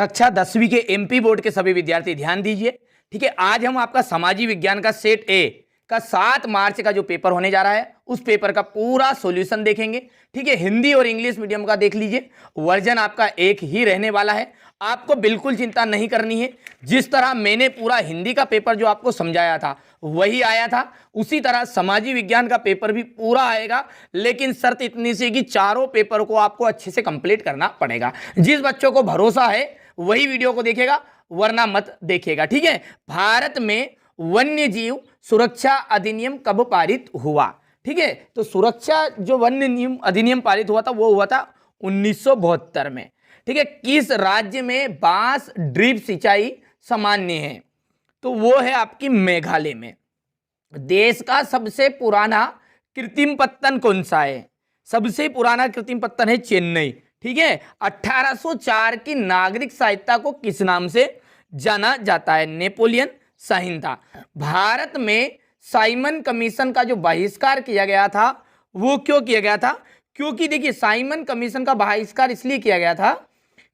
कक्षा 10वीं के एमपी बोर्ड के सभी विद्यार्थी ध्यान दीजिए। ठीक है, आज हम आपका सामाजिक विज्ञान का सेट ए का 7 मार्च का जो पेपर होने जा रहा है उस पेपर का पूरा सॉल्यूशन देखेंगे। ठीक है, हिंदी और इंग्लिश मीडियम का देख लीजिए, वर्जन आपका एक ही रहने वाला है, आपको बिल्कुल चिंता नहीं करनी है। जिस तरह मैंने पूरा हिंदी का पेपर जो आपको समझाया था वही आया था, उसी तरह सामाजिक विज्ञान का पेपर भी पूरा आएगा, लेकिन शर्त इतनी सी कि चारों पेपर को आपको अच्छे से कंप्लीट करना पड़ेगा। जिस बच्चों को भरोसा है वही वीडियो को देखेगा, वरना मत देखिएगा। ठीक है, भारत में वन्य जीव सुरक्षा अधिनियम कब पारित हुआ? ठीक है, तो सुरक्षा जो वन्य अधिनियम पारित हुआ था वो हुआ था 1972 में। ठीक है, किस राज्य में बांस ड्रिप सिंचाई सामान्य है? तो वो है आपकी मेघालय में। देश का सबसे पुराना कृत्रिम पत्तन कौन सा है? सबसे पुराना कृत्रिम पत्तन है चेन्नई। ठीक है, 1804 की नागरिक संहिता को किस नाम से जाना जाता है? नेपोलियन संहिता। भारत में साइमन कमीशन का जो बहिष्कार किया गया था वो क्यों किया गया था? क्योंकि देखिए, साइमन कमीशन का बहिष्कार इसलिए किया गया था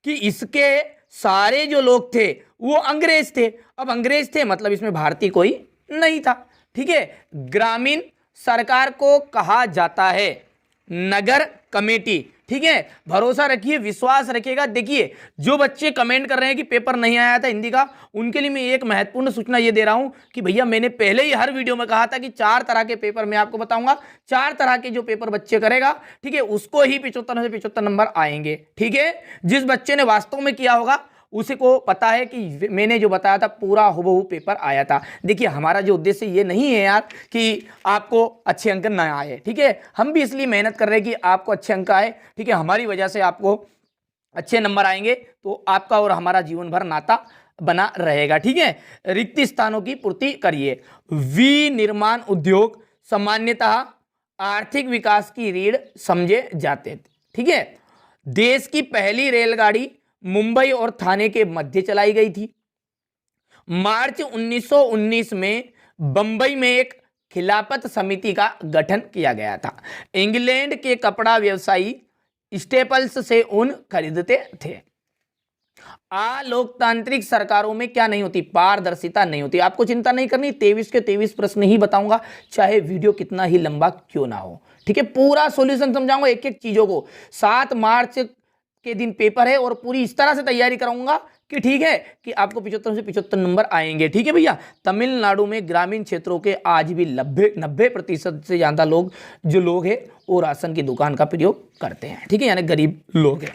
कि इसके सारे जो लोग थे वो अंग्रेज थे। अब अंग्रेज थे मतलब इसमें भारतीय कोई नहीं था। ठीक है, ग्रामीण सरकार को कहा जाता है नगर कमेटी। ठीक है, भरोसा रखिए, विश्वास रखिएगा। देखिए, जो बच्चे कमेंट कर रहे हैं कि पेपर नहीं आया था हिंदी का, उनके लिए मैं एक महत्वपूर्ण सूचना ये दे रहा हूं कि भैया मैंने पहले ही हर वीडियो में कहा था कि 4 तरह के पेपर मैं आपको बताऊंगा। 4 तरह के जो पेपर बच्चे करेगा, ठीक है, उसको ही 75 से 75 नंबर आएंगे। ठीक है, जिस बच्चे ने वास्तव में किया होगा उसी को पता है कि मैंने जो बताया था पूरा हुबहू पेपर आया था। देखिए, हमारा जो उद्देश्य ये नहीं है यार कि आपको अच्छे अंक ना आए। ठीक है, हम भी इसलिए मेहनत कर रहे हैं कि आपको अच्छे अंक आए। ठीक है, हमारी वजह से आपको अच्छे नंबर आएंगे तो आपका और हमारा जीवन भर नाता बना रहेगा। ठीक है, रिक्त स्थानों की पूर्ति करिए। विनिर्माण उद्योग सामान्यतः आर्थिक विकास की रीढ़ समझे जाते थे। ठीक है, देश की पहली रेलगाड़ी मुंबई और थाने के मध्य चलाई गई थी। मार्च 1919 में बंबई में एक खिलाफत समिति का गठन किया गया था। इंग्लैंड के कपड़ा व्यवसायी स्टेपल्स से ऊन खरीदते थे। लोकतांत्रिक सरकारों में क्या नहीं होती? पारदर्शिता नहीं होती। आपको चिंता नहीं करनी, 23 के 23 प्रश्न ही बताऊंगा, चाहे वीडियो कितना ही लंबा क्यों ना हो। ठीक है, पूरा सॉल्यूशन समझाऊंगा एक एक चीजों को। 7 मार्च के दिन पेपर है और पूरी इस तरह से तैयारी कराऊंगा कि ठीक है कि आपको 75 से 75 नंबर आएंगे। ठीक है भैया, तमिलनाडु में ग्रामीण क्षेत्रों के आज भी 90% से ज्यादा लोग जो लोग हैं वो राशन की दुकान का प्रयोग करते हैं। ठीक है, यानी गरीब लोग हैं।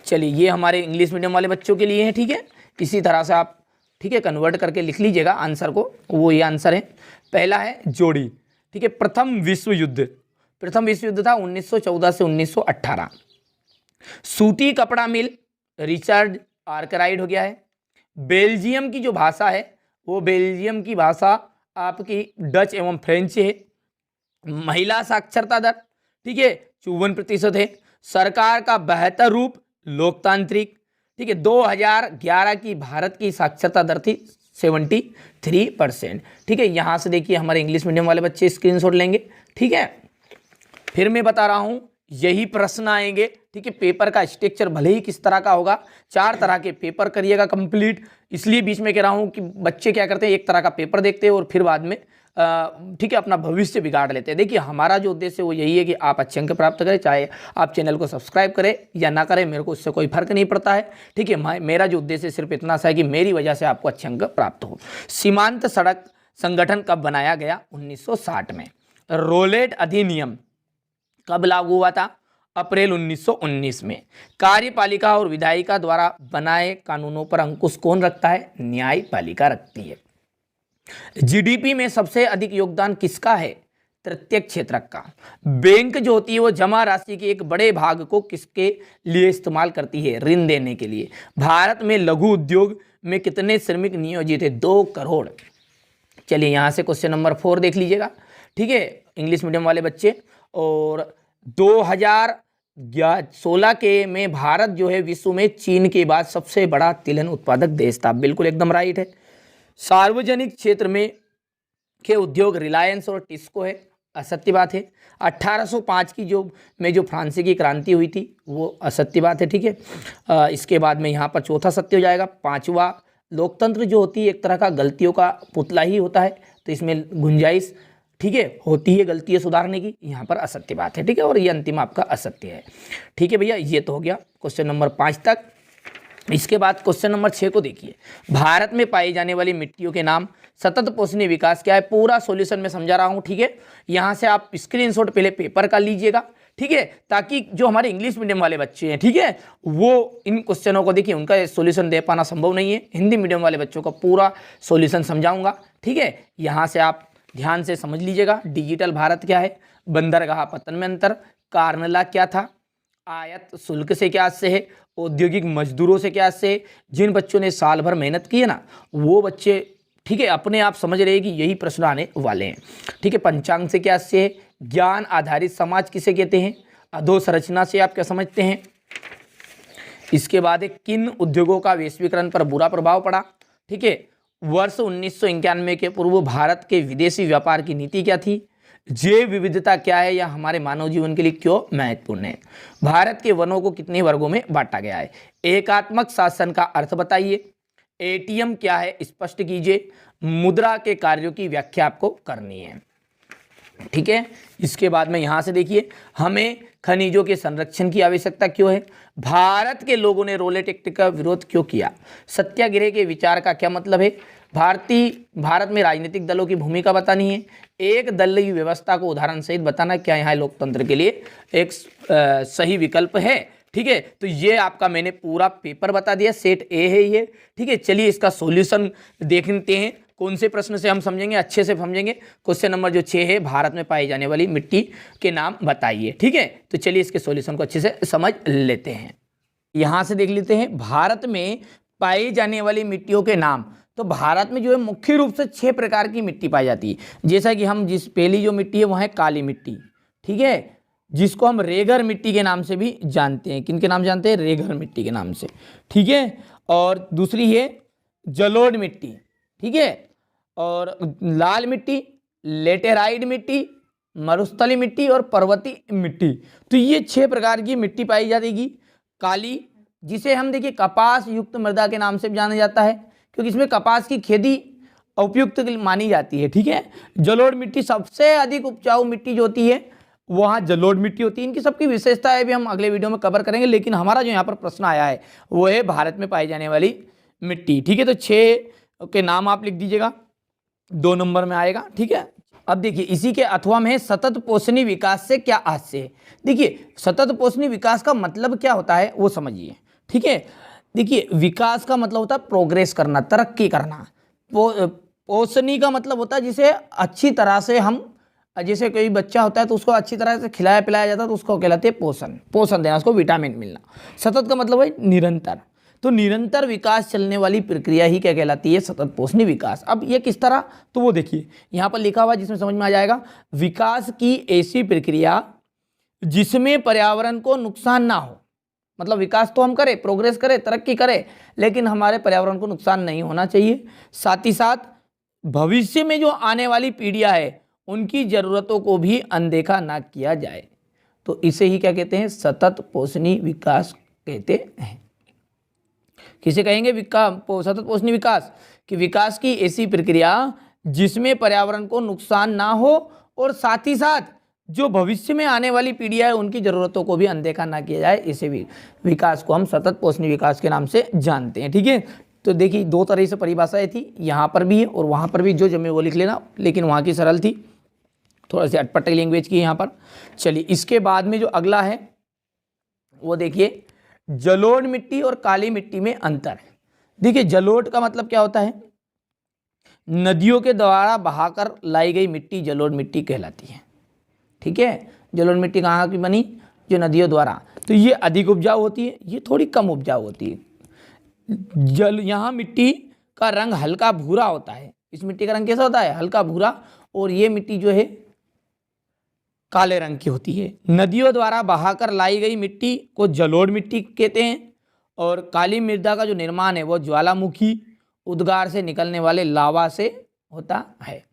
चलिए, ये हमारे इंग्लिश मीडियम वाले बच्चों के लिए है। ठीक है, इसी तरह से आप ठीक है कन्वर्ट करके लिख लीजिएगा आंसर को। वो ये आंसर है, पहला है जोड़ी। ठीक है, प्रथम विश्व युद्ध था 1914 से 1918। सूती कपड़ा मिल रिचर्ड आर्कराइड हो गया है। बेल्जियम की जो भाषा है वो बेल्जियम की भाषा आपकी डच एवं फ्रेंच है। महिला साक्षरता दर ठीक है 54% है। सरकार का बेहतर रूप लोकतांत्रिक। ठीक है, 2011 की भारत की साक्षरता दर थी 73%। ठीक है, यहां से देखिए हमारे इंग्लिश मीडियम वाले बच्चे स्क्रीनशॉट लेंगे। ठीक है, फिर मैं बता रहा हूं यही प्रश्न आएंगे। ठीक है, पेपर का स्ट्रक्चर भले ही किस तरह का होगा, 4 तरह के पेपर करिएगा कंप्लीट। इसलिए बीच में कह रहा हूं कि बच्चे क्या करते हैं, एक तरह का पेपर देखते हैं और फिर बाद में ठीक है अपना भविष्य बिगाड़ लेते हैं। देखिए, हमारा जो उद्देश्य वो यही है कि आप अच्छे अंक प्राप्त करें, चाहे आप चैनल को सब्सक्राइब करें या ना करें, मेरे को उससे कोई फर्क नहीं पड़ता है। ठीक है, मेरा जो उद्देश्य सिर्फ इतना सा है कि मेरी वजह से आपको अच्छे अंक प्राप्त हो। सीमांत सड़क संगठन कब बनाया गया? 1960 में। रोलेट अधिनियम कब लागू हुआ था? अप्रैल 1919 में। कार्यपालिका और विधायिका द्वारा बनाए कानूनों पर अंकुश कौन रखता है? न्यायपालिका रखती है। जीडीपी में सबसे अधिक योगदान किसका है? प्रत्येक क्षेत्र का। बैंक जो होती है वो जमा राशि के एक बड़े भाग को किसके लिए इस्तेमाल करती है? ऋण देने के लिए। भारत में लघु उद्योग में कितने श्रमिक नियोजित है? 2 करोड़। चलिए, यहां से क्वेश्चन नंबर 4 देख लीजिएगा। ठीक है, इंग्लिश मीडियम वाले बच्चे। और 2016 के में भारत जो है विश्व में चीन के बाद सबसे बड़ा तिलहन उत्पादक देश था। बिल्कुल एकदम राइट है। सार्वजनिक क्षेत्र में के उद्योग रिलायंस और टिस्को है। असत्य बात है। 1805 की जो फ्रांसी की क्रांति हुई थी वो असत्य बात है, ठीक है। इसके बाद में यहाँ पर चौथा सत्य हो जाएगा। पांचवा, लोकतंत्र जो होती है एक तरह का गलतियों का पुतला ही होता है, तो इसमें गुंजाइश, ठीक है, होती है गलतियाँ सुधारने की, यहाँ पर असत्य बात है, ठीक है। और ये अंतिम आपका असत्य है, ठीक है भैया। ये तो हो गया क्वेश्चन नंबर 5 तक। इसके बाद क्वेश्चन नंबर 6 को देखिए। भारत में पाई जाने वाली मिट्टियों के नाम, सतत पोषणीय विकास क्या है, पूरा सॉल्यूशन में समझा रहा हूँ, ठीक है। यहाँ से आप स्क्रीनशॉट पहले पेपर का लीजिएगा, ठीक है, ताकि जो हमारे इंग्लिश मीडियम वाले बच्चे हैं, ठीक है, वो इन क्वेश्चनों को देखिए, उनका सॉल्यूशन दे पाना संभव नहीं है। हिंदी मीडियम वाले बच्चों का पूरा सॉल्यूशन समझाऊंगा, ठीक है। यहाँ से आप ध्यान से समझ लीजिएगा। डिजिटल भारत क्या है, बंदरगाह पतन में अंतर, कार्नला क्या था, आयात शुल्क से क्या से है, औद्योगिक मजदूरों से क्या से है। जिन बच्चों ने साल भर मेहनत की है ना, वो बच्चे, ठीक है, अपने आप समझ रहे हैं कि यही प्रश्न आने वाले हैं, ठीक है। पंचांग से क्या से है, ज्ञान आधारित समाज किसे कहते हैं, अधोसंरचना से आप क्या समझते हैं। इसके बाद है किन उद्योगों का वैश्वीकरण पर बुरा प्रभाव पड़ा, ठीक है। वर्ष 1991 के पूर्व भारत के विदेशी व्यापार की नीति क्या थी, जैव विविधता क्या है या हमारे मानव जीवन के लिए क्यों महत्वपूर्ण है, भारत के वनों को कितने वर्गों में बांटा गया है, एकात्मक शासन का अर्थ बताइए, एटीएम क्या है स्पष्ट कीजिए, मुद्रा के कार्यों की व्याख्या आपको करनी है, ठीक है। इसके बाद में यहाँ से देखिए, हमें खनिजों के संरक्षण की आवश्यकता क्यों है, भारत के लोगों ने रोलेट एक्ट का विरोध क्यों किया, सत्याग्रह के विचार का क्या मतलब है, भारत में राजनीतिक दलों की भूमिका बतानी है, एक दलीय व्यवस्था को उदाहरण सहित बताना, क्या यहाँ लोकतंत्र के लिए एक सही विकल्प है, ठीक है। तो ये आपका मैंने पूरा पेपर बता दिया, सेट ए है ये, ठीक है। चलिए इसका सॉल्यूशन देखते हैं, कौन से प्रश्न से हम समझेंगे, अच्छे से समझेंगे। क्वेश्चन नंबर जो 6 है, भारत में पाई जाने वाली मिट्टी के नाम बताइए, ठीक है। तो चलिए इसके सॉल्यूशन को अच्छे से समझ लेते हैं। यहाँ से देख लेते हैं, भारत में पाई जाने वाली मिट्टियों के नाम। तो भारत में जो है मुख्य रूप से 6 प्रकार की मिट्टी पाई जाती है। जैसा कि हम पहली जो मिट्टी है वह है काली मिट्टी, ठीक है, जिसको हम रेगर मिट्टी के नाम से भी जानते हैं। किन के नाम जानते हैं, रेगर मिट्टी के नाम से, ठीक है। और दूसरी है जलोढ़ मिट्टी, ठीक है, और लाल मिट्टी, लेटेराइट मिट्टी, मरुस्थली मिट्टी और पर्वतीय मिट्टी। तो ये 6 प्रकार की मिट्टी पाई जाएगी। काली, जिसे हम देखिए कपास युक्त मृदा के नाम से भी जाना जाता है, क्योंकि इसमें कपास की खेती उपयुक्त मानी जाती है, ठीक है। जलोढ़ मिट्टी, सबसे अधिक उपजाऊ मिट्टी जो होती है वहाँ जलोढ़ मिट्टी होती है। इनकी सबकी विशेषताएं भी हम अगले वीडियो में कवर करेंगे, लेकिन हमारा जो यहाँ पर प्रश्न आया है वो है भारत में पाई जाने वाली मिट्टी, ठीक है। तो 6 के नाम आप लिख दीजिएगा, 2 नंबर में आएगा, ठीक है। अब देखिए इसी के अथवा में सतत पोषणीय विकास से क्या आशय है। देखिए सतत पोषणीय विकास का मतलब क्या होता है वो समझिए, ठीक है। देखिए विकास का मतलब होता है प्रोग्रेस करना, तरक्की करना। पोषणीय का मतलब होता है जिसे अच्छी तरह से हम, जैसे कोई बच्चा होता है तो उसको अच्छी तरह से खिलाया पिलाया जाता है तो उसको कहलाते हैं पोषण देना, उसको विटामिन मिलना। सतत का मतलब है निरंतर, तो निरंतर विकास चलने वाली प्रक्रिया ही क्या कहलाती है, सतत पोषणीय विकास। अब ये किस तरह, तो वो देखिए यहाँ पर लिखा हुआ जिसमें समझ में आ जाएगा। विकास की ऐसी प्रक्रिया जिसमें पर्यावरण को नुकसान ना हो, मतलब विकास तो हम करें, प्रोग्रेस करें, तरक्की करें, लेकिन हमारे पर्यावरण को नुकसान नहीं होना चाहिए। साथ ही साथ भविष्य में जो आने वाली पीढ़ियां है उनकी जरूरतों को भी अनदेखा ना किया जाए। तो इसे ही क्या कहते हैं, सतत पोषणीय विकास कहते हैं। किसे कहेंगे, सतत पोषणीय विकास, कि विकास की ऐसी प्रक्रिया जिसमें पर्यावरण को नुकसान ना हो और साथ ही साथ जो भविष्य में आने वाली पीढ़ियां है उनकी जरूरतों को भी अनदेखा ना किया जाए, इसे भी विकास को हम सतत पोषणीय विकास के नाम से जानते हैं, ठीक है। तो देखिए 2 तरह से परिभाषाएं थी, यहाँ पर भी है और वहाँ पर भी, जो जमे वो लिख लेना, लेकिन वहाँ की सरल थी, थोड़ा सी अटपटी लैंग्वेज की यहाँ पर। चलिए इसके बाद में जो अगला है वो देखिए, जलोढ़ मिट्टी और काली मिट्टी में अंतर है। देखिए जलोढ़ का मतलब क्या होता है, नदियों के द्वारा बहाकर लाई गई मिट्टी जलोढ़ मिट्टी कहलाती है, ठीक है। जलोढ़ मिट्टी कहाँ की बनी, जो नदियों द्वारा, तो ये अधिक उपजाऊ होती है, ये थोड़ी कम उपजाऊ होती है। यहाँ मिट्टी का रंग हल्का भूरा होता है, इस मिट्टी का रंग कैसा होता है, हल्का भूरा, और ये मिट्टी जो है काले रंग की होती है। नदियों द्वारा बहाकर लाई गई मिट्टी को जलोढ़ मिट्टी कहते हैं, और काली मृदा का जो निर्माण है वो ज्वालामुखी उद्गार से निकलने वाले लावा से होता है।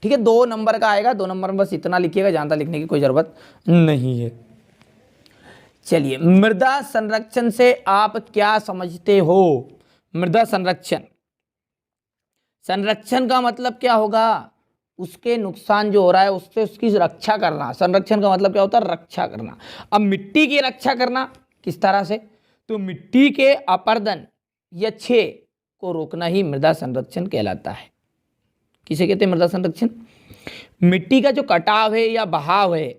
ठीक है, 2 नंबर का आएगा, 2 नंबर में बस इतना लिखिएगा, ज़्यादा लिखने की कोई ज़रूरत नहीं है। चलिए, मृदा संरक्षण से आप क्या समझते हो? मृदा संरक्षण, संरक्षण का मतलब क्या होगा? उसके नुकसान जो हो रहा है उससे उसकी रक्षा करना। संरक्षण का मतलब क्या होता है? रक्षा करना। अब मिट्टी की रक्षा करना किस तरह से? तो मिट्टी के अपरदन या क्षय को रोकना ही मृदा संरक्षण कहलाता है। किसे कहते हैं मृदा संरक्षण? मिट्टी का जो कटाव है या बहाव है,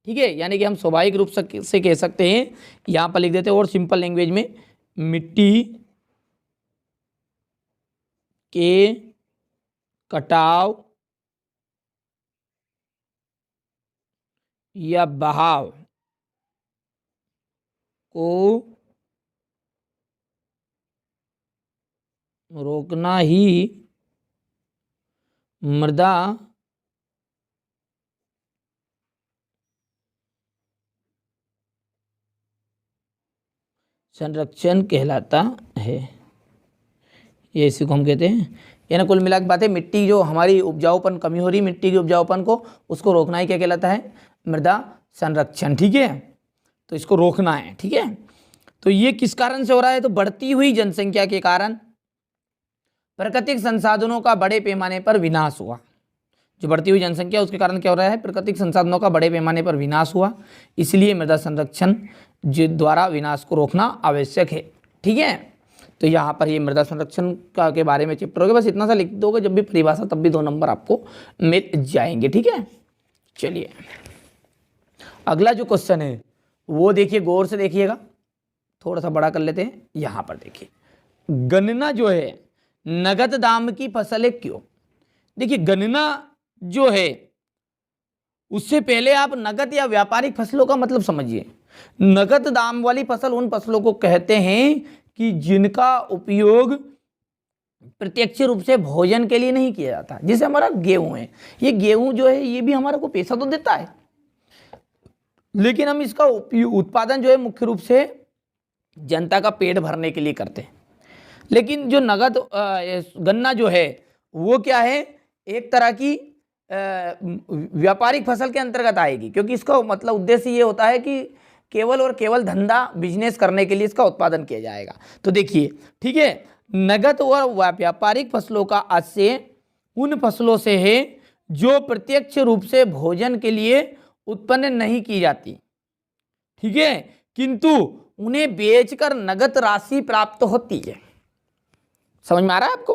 ठीक है, यानी कि हम स्वाभाविक रूप से कह सकते हैं, यहां पर लिख देते हैं और सिंपल लैंग्वेज में, मिट्टी के कटाव या बहाव को रोकना ही मृदा संरक्षण कहलाता है। ये इसी को हम कहते हैं, यानी कुल मिला के बात है, मिट्टी जो हमारी उपजाऊपन कमी हो रही, मिट्टी की उपजाऊपन को, उसको रोकना ही क्या कहलाता है? मृदा संरक्षण। ठीक है, तो इसको रोकना है। ठीक है, तो ये किस कारण से हो रहा है? तो बढ़ती हुई जनसंख्या के कारण प्राकृतिक संसाधनों का बड़े पैमाने पर विनाश हुआ। जो बढ़ती हुई जनसंख्या उसके कारण क्या हो रहा है? प्राकृतिक संसाधनों का बड़े पैमाने पर विनाश हुआ, इसलिए मृदा संरक्षण द्वारा विनाश को रोकना आवश्यक है। ठीक है, तो यहाँ पर ये मृदा संरक्षण का के बारे में चैप्टर हो गया। बस इतना सा लिख दोगे जब भी परिभाषा, तब भी 2 नंबर आपको मिल जाएंगे। ठीक है, चलिए अगला जो क्वेश्चन है वो देखिए, गौर से देखिएगा, थोड़ा सा बड़ा कर लेते हैं। यहाँ पर देखिए, गन्ना जो है नगद दाम की फसल है क्यों? देखिए, गन्ना जो है उससे पहले आप नगद या व्यापारिक फसलों का मतलब समझिए। नगद दाम वाली फसल उन फसलों को कहते हैं कि जिनका उपयोग प्रत्यक्ष रूप से भोजन के लिए नहीं किया जाता। जैसे हमारा गेहूं है, ये गेहूं जो है ये भी हमारे को पैसा तो देता है, लेकिन हम इसका उत्पादन जो है मुख्य रूप से जनता का पेट भरने के लिए करते हैं। लेकिन जो नगद गन्ना जो है वो क्या है? एक तरह की व्यापारिक फसल के अंतर्गत आएगी, क्योंकि इसका मतलब उद्देश्य ये होता है कि केवल और केवल धंधा बिजनेस करने के लिए इसका उत्पादन किया जाएगा। तो देखिए, ठीक है, नगद और व्यापारिक फसलों का आशय उन फसलों से है जो प्रत्यक्ष रूप से भोजन के लिए उत्पन्न नहीं की जाती, ठीक है, किंतु उन्हें बेचकर नगद राशि प्राप्त होती है। समझ में आ रहा है आपको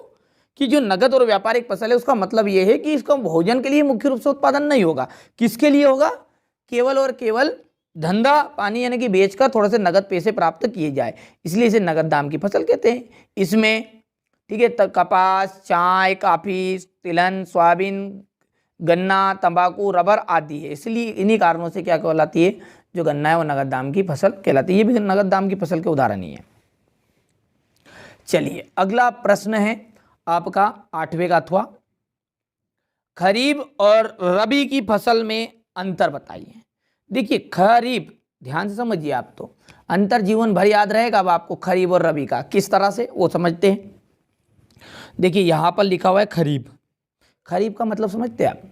कि जो नगद और व्यापारिक फसल है उसका मतलब यह है कि इसका भोजन के लिए मुख्य रूप से उत्पादन नहीं होगा। किसके लिए होगा? केवल और केवल धंधा पानी, यानी कि बेचकर थोड़े से नगद पैसे प्राप्त किए जाए, इसलिए इसे नगद दाम की फसल कहते हैं। इसमें ठीक है, कपास, चाय, कॉफी, तिलहन, सोयाबीन, गन्ना, तंबाकू, रबर आदि है। इसलिए इन्हीं कारणों से क्या कहलाती है? जो गन्ना है वो नगद दाम की फसल कहलाती है। ये भी नगद दाम की फसल के उदाहरण ही है। चलिए अगला प्रश्न है आपका 8वें का अथवा, खरीफ और रबी की फसल में अंतर बताइए। देखिए, खरीफ, ध्यान से समझिए, आप तो अंतर जीवन भर याद रहेगा। अब आपको खरीफ और रबी का किस तरह से वो समझते हैं। देखिए यहाँ पर लिखा हुआ है खरीफ। खरीफ का मतलब समझते हैं आप?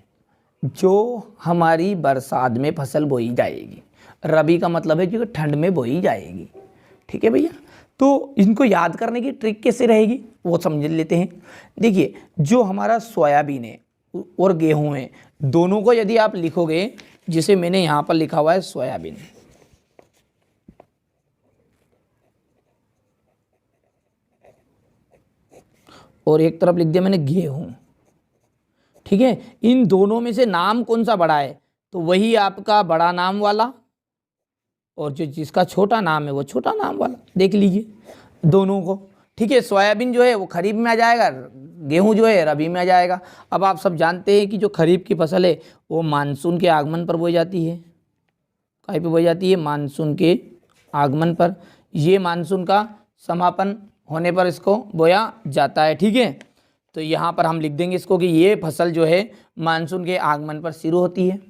जो हमारी बरसात में फसल बोई जाएगी। रबी का मतलब है जो ठंड में बोई जाएगी। ठीक है भैया, तो इनको याद करने की ट्रिक कैसे रहेगी वो समझ लेते हैं। देखिए, जो हमारा सोयाबीन है और गेहूं है, दोनों को यदि आप लिखोगे, जिसे मैंने यहाँ पर लिखा हुआ है सोयाबीन, और एक तरफ लिख दिया मैंने गेहूं, ठीक है, इन दोनों में से नाम कौन सा बड़ा है? तो वही आपका बड़ा नाम वाला, और जो जिसका छोटा नाम है वो छोटा नाम वाला। देख लीजिए दोनों को। ठीक है, सोयाबीन जो है वो खरीफ में आ जाएगा, गेहूं जो है रबी में आ जाएगा। अब आप सब जानते हैं कि जो खरीफ की फसल है वो मानसून के आगमन पर बोई जाती है। कहीं पे बोई जाती है? मानसून के आगमन पर। ये मानसून का समापन होने पर इसको बोया जाता है। ठीक है, तो यहाँ पर हम लिख देंगे इसको कि ये फसल जो है मानसून के आगमन पर शुरू होती है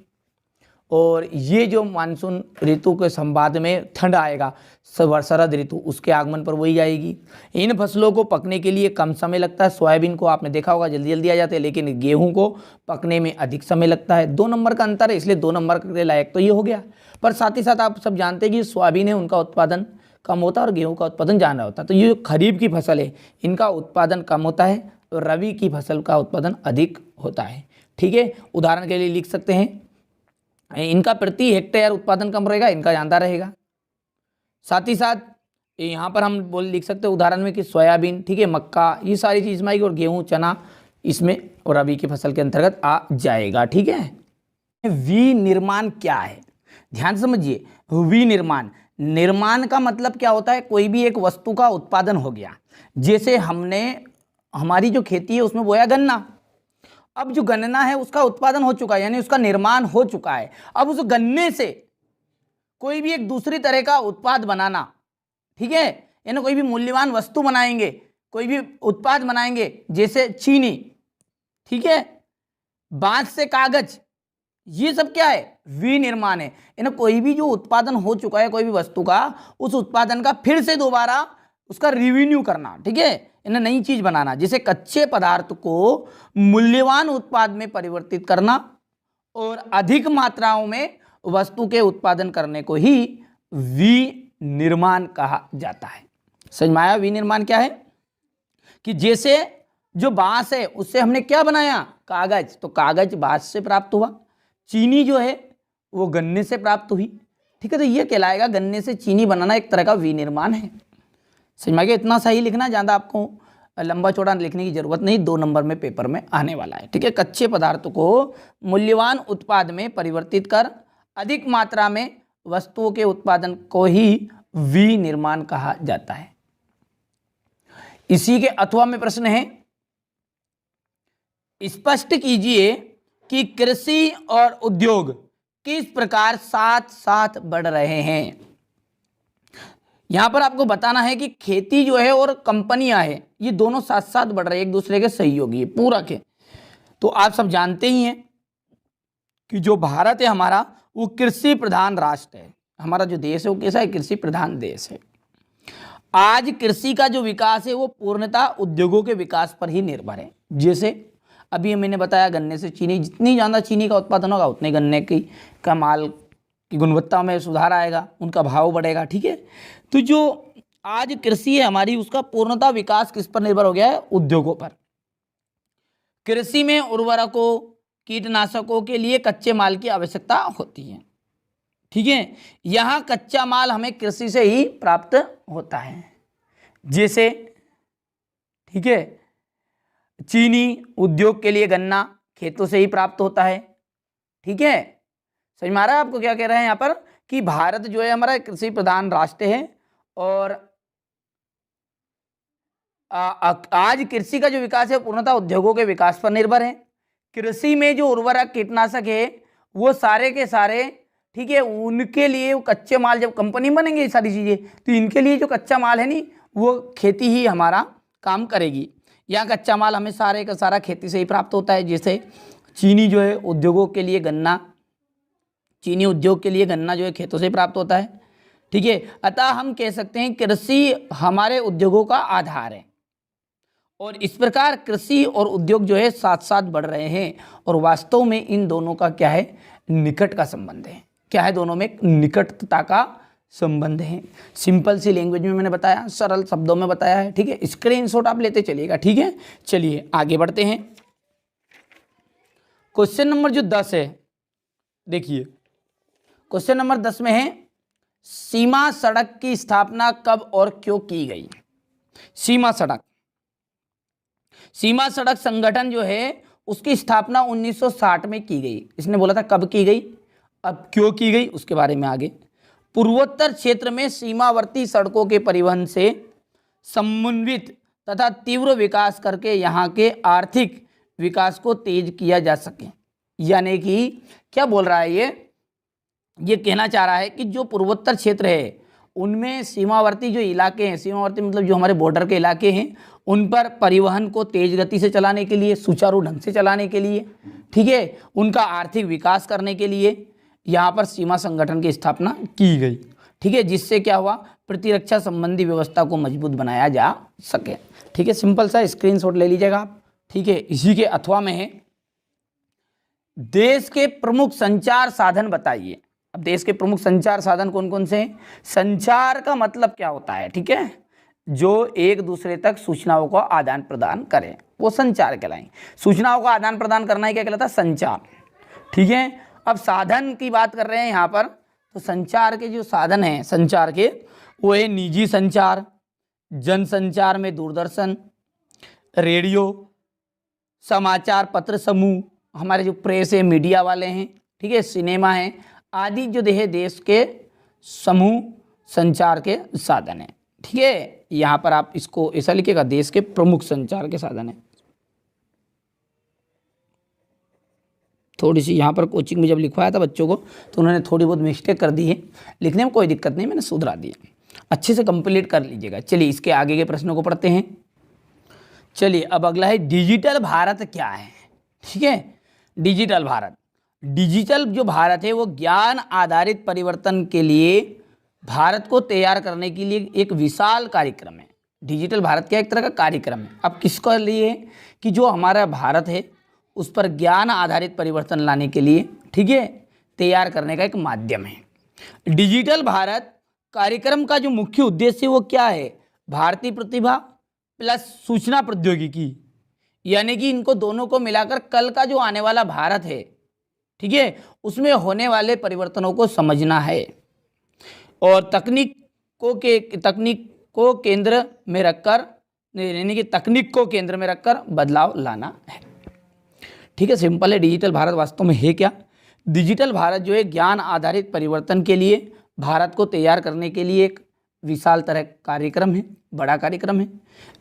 और ये जो मानसून ऋतु के संवाद में ठंड आएगा, शरद ऋतु, उसके आगमन पर वही आएगी। इन फसलों को पकने के लिए कम समय लगता है। सोयाबीन को आपने देखा होगा जल्दी जल्दी आ जाते हैं, लेकिन गेहूं को पकने में अधिक समय लगता है। 2 नंबर का अंतर है, इसलिए 2 नंबर के लायक तो ये हो गया। पर साथ ही साथ आप सब जानते हैं कि सोयाबीन है उनका उत्पादन कम होता है और गेहूं का उत्पादन ज़्यादा होता है। तो ये खरीफ की फसल है, इनका उत्पादन कम होता है और रबी की फसल का उत्पादन अधिक होता है। ठीक है, उदाहरण के लिए लिख सकते हैं, इनका प्रति हेक्टेयर उत्पादन कम रहेगा, इनका ज़्यादा रहेगा। साथ ही साथ यहाँ पर हम लिख सकते हैं उदाहरण में कि सोयाबीन, ठीक है, मक्का, ये सारी चीज़ में आएगी और गेहूँ, चना इसमें और रबी की फसल के अंतर्गत आ जाएगा। ठीक है, विनिर्माण क्या है, ध्यान समझिए। विनिर्माण का मतलब क्या होता है, कोई भी एक वस्तु का उत्पादन हो गया। जैसे हमने हमारी जो खेती है उसमें बोया गन्ना, अब जो गन्ना है उसका उत्पादन हो चुका है, यानी उसका निर्माण हो चुका है। अब उस गन्ने से कोई भी एक दूसरी तरह का उत्पाद बनाना, ठीक है, यानी कोई भी मूल्यवान वस्तु बनाएंगे, कोई भी उत्पाद बनाएंगे, जैसे चीनी, ठीक है, बांस से कागज, ये सब क्या है, विनिर्माण है। यानी कोई भी जो उत्पादन हो चुका है कोई भी वस्तु का, उस उत्पादन का फिर से दोबारा उसका रिवेन्यू करना, ठीक है, इन्हें नई चीज बनाना। जैसे कच्चे पदार्थ को मूल्यवान उत्पाद में परिवर्तित करना और अधिक मात्राओं में वस्तु के उत्पादन करने को ही विनिर्माण कहा जाता है। समझ में आया विनिर्माण क्या है? कि जैसे जो बांस है उससे हमने क्या बनाया, कागज, तो कागज बांस से प्राप्त हुआ। चीनी जो है वो गन्ने से प्राप्त हुई, ठीक है, तो ये कहलाएगा गन्ने से चीनी बनाना एक तरह का विनिर्माण है। समझ में आ गया? इतना सही लिखना, ज़्यादा आपको लंबा चौड़ा लिखने की जरूरत नहीं, 2 नंबर में पेपर में आने वाला है। ठीक है, कच्चे पदार्थ को मूल्यवान उत्पाद में परिवर्तित कर अधिक मात्रा में वस्तुओं के उत्पादन को ही विनिर्माण कहा जाता है। इसी के अथवा में प्रश्न है, स्पष्ट कीजिए कि कृषि और उद्योग किस प्रकार साथ साथ बढ़ रहे हैं। यहां पर आपको बताना है कि खेती जो है और कंपनियां हैं, ये दोनों साथ साथ बढ़ रहे हैं, एक दूसरे के सहयोगी, पूरक है। तो आप सब जानते ही हैं कि जो भारत है हमारा, वो कृषि प्रधान राष्ट्र है। हमारा जो देश है वो कैसा है, कृषि प्रधान देश है। आज कृषि का जो विकास है वो पूर्णतः उद्योगों के विकास पर ही निर्भर है। जैसे अभी मैंने बताया गन्ने से चीनी, जितनी ज़्यादा चीनी का उत्पादन होगा उतने गन्ने की का माल की गुणवत्ता में सुधार आएगा, उनका भाव बढ़ेगा। ठीक है, तो जो आज कृषि है हमारी, उसका पूर्णतः विकास किस पर निर्भर हो गया है, उद्योगों पर। कृषि में उर्वरकों, कीटनाशकों के लिए कच्चे माल की आवश्यकता होती है। ठीक है, यहाँ कच्चा माल हमें कृषि से ही प्राप्त होता है। जैसे, ठीक है, चीनी उद्योग के लिए गन्ना खेतों से ही प्राप्त होता है। ठीक है, समझ में आ रहा है आपको क्या कह रहे हैं यहाँ पर, कि भारत जो है हमारा कृषि प्रधान राष्ट्र है और आज कृषि का जो विकास है पूर्णतः उद्योगों के विकास पर निर्भर है। कृषि में जो उर्वरक कीटनाशक है वो सारे के सारे, ठीक है, उनके लिए वो कच्चे माल, जब कंपनी बनेंगे ये सारी चीज़ें, तो इनके लिए जो कच्चा माल है नहीं, वो खेती ही हमारा काम करेगी। यहाँ कच्चा माल हमें सारे का सारा खेती से ही प्राप्त होता है। जैसे चीनी जो है उद्योगों के लिए गन्ना, चीनी उद्योग के लिए गन्ना जो है खेतों से प्राप्त होता है। ठीक है, अतः हम कह सकते हैं कृषि हमारे उद्योगों का आधार है और इस प्रकार कृषि और उद्योग जो है साथ साथ बढ़ रहे हैं और वास्तव में इन दोनों का क्या है, निकट का संबंध है। क्या है, दोनों में निकटता का संबंध है। सिंपल सी लैंग्वेज में मैंने बताया, सरल शब्दों में बताया है। ठीक है, स्क्रीनशॉट आप लेते चलिएगा। ठीक है, चलिए आगे बढ़ते हैं। क्वेश्चन नंबर जो 10 है, देखिए क्वेश्चन नंबर 10 में है, सीमा सड़क की स्थापना कब और क्यों की गई। सीमा सड़क संगठन जो है उसकी स्थापना 1960 में की गई। इसने बोला था कब की गई, अब क्यों की गई उसके बारे में आगे। पूर्वोत्तर क्षेत्र में सीमावर्ती सड़कों के परिवहन से समन्वित तथा तीव्र विकास करके यहाँ के आर्थिक विकास को तेज किया जा सके। यानी कि क्या बोल रहा है ये कहना चाह रहा है कि जो पूर्वोत्तर क्षेत्र है उनमें सीमावर्ती जो इलाके हैं, सीमावर्ती मतलब जो हमारे बॉर्डर के इलाके हैं, उन पर परिवहन को तेज गति से चलाने के लिए, सुचारू ढंग से चलाने के लिए, ठीक है, उनका आर्थिक विकास करने के लिए यहाँ पर सीमा संगठन की स्थापना की गई, ठीक है, जिससे क्या हुआ, प्रतिरक्षा संबंधी व्यवस्था को मजबूत बनाया जा सके, ठीक है। सिंपल सा स्क्रीनशॉट ले लीजिएगा आप, ठीक है। इसी के अथवा में है, देश के प्रमुख संचार साधन बताइए। अब देश के प्रमुख संचार साधन कौन कौन से हैं? संचार का मतलब क्या होता है, ठीक है, जो एक दूसरे तक सूचनाओं का आदान प्रदान करें, वो संचार कहलाएंगे। सूचनाओं का आदान प्रदान करना ही क्या कहलाता है? संचार, ठीक है। अब साधन की बात कर रहे हैं यहाँ पर, तो संचार के जो साधन हैं संचार के, वो है निजी संचार, जनसंचार में दूरदर्शन, रेडियो, समाचार पत्र समूह, हमारे जो प्रेस है, मीडिया वाले हैं, ठीक है, सिनेमा है आदि, जो देश के समूह संचार के साधन हैं, ठीक है। यहाँ पर आप इसको ऐसा लिखिएगा, देश के प्रमुख संचार के साधन हैं। थोड़ी सी यहाँ पर कोचिंग में जब लिखवाया था बच्चों को तो उन्होंने थोड़ी बहुत मिस्टेक कर दी है, लिखने में कोई दिक्कत नहीं, मैंने सुधरा दिया, अच्छे से कंप्लीट कर लीजिएगा। चलिए इसके आगे के प्रश्नों को पढ़ते हैं। चलिए अब अगला है डिजिटल भारत क्या है, ठीक है। डिजिटल भारत, डिजिटल जो भारत है वो ज्ञान आधारित परिवर्तन के लिए भारत को तैयार करने के लिए एक विशाल कार्यक्रम है। डिजिटल भारत क्या एक तरह का कार्यक्रम है। अब किसके लिए है? कि जो हमारा भारत है उस पर ज्ञान आधारित परिवर्तन लाने के लिए, ठीक है, तैयार करने का एक माध्यम है। डिजिटल भारत कार्यक्रम का जो मुख्य उद्देश्य है वो क्या है? भारतीय प्रतिभा प्लस सूचना प्रौद्योगिकी, यानी कि इनको दोनों को मिलाकर कल का जो आने वाला भारत है, ठीक है, उसमें होने वाले परिवर्तनों को समझना है और तकनीक को केंद्र में रखकर, यानी कि तकनीक को केंद्र में रखकर बदलाव लाना है, ठीक है। सिंपल है। डिजिटल भारत वास्तव में है क्या? डिजिटल भारत जो है ज्ञान आधारित परिवर्तन के लिए भारत को तैयार करने के लिए एक विशाल तरह कार्यक्रम है, बड़ा कार्यक्रम है।